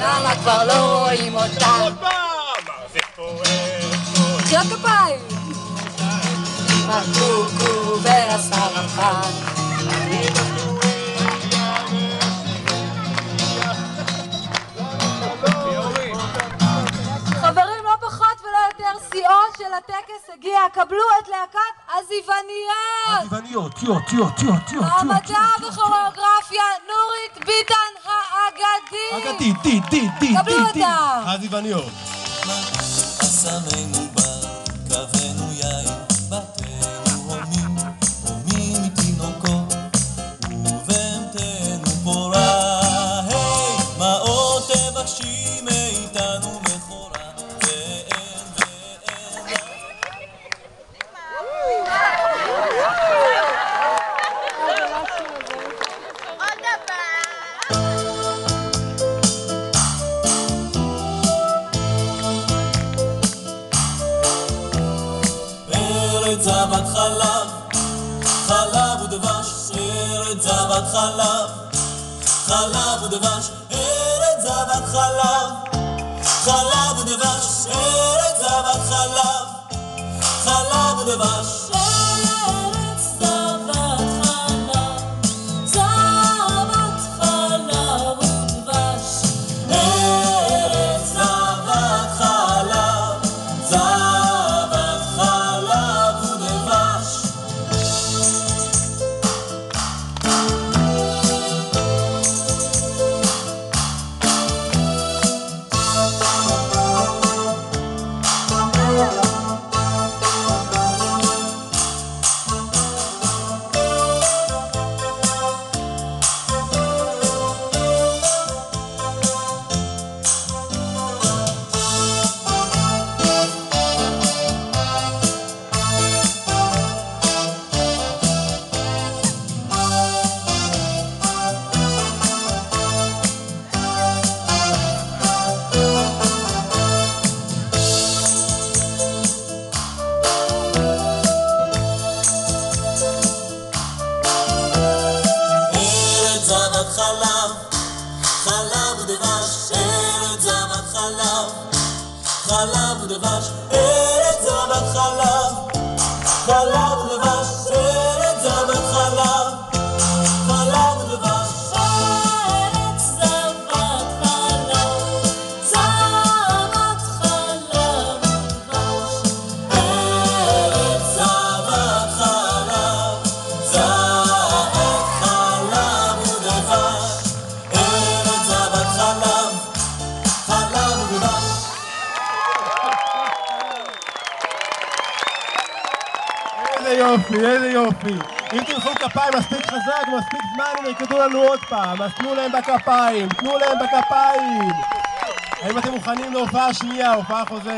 למה כבר לא רואים אותה? עוד פעם! זה כואב. מחיאות כפיים! הקוקו והסרפן. חברים, לא פחות ולא יותר, שיאו של הטקס הגיע. קבלו את להקת עזיבניות. המדע וכוריאוגרפיה נורית ביטן האגדית. קבלו אותה. עזיבניות. אסמנו בר, קווינו יין, בתינו הומים מתינוקות, ובהמתנו פורה. היי, מה עוד תבקשי מאיתנו מכורה, ואין. ארץ זבת חלב, חלב ודבש, ארץ זבת חלב, חלב ודבש, ארץ זבת חלב, חלב ודבש, ארץ זבת חלב, חלב ודבש. ארץ זבת חלב, זבת חלב ודבש, ארץ זבת חלב, זבת חלב ודבש. חלב, חלב ודבש, ארץ זבת חלב, חלב ודבש, ארץ זבת חלב, חלב ודבש, ארץ זבת חלב, חלב ודבש, ארץ זבת חלב, זבת חלב ודבש, ארץ זבת חלב, זבת חלב ודבש, ארץ זבת חלב, חלב ודבש. איזה יופי, איזה יופי. אם תלכו כפיים מספיק חזק ומספיק זמן, הם יקדו לנו עוד פעם. אז תנו להם בכפיים, תנו להם בכפיים. האם אתם מוכנים להופעה שנייה, הופעה חוזרת?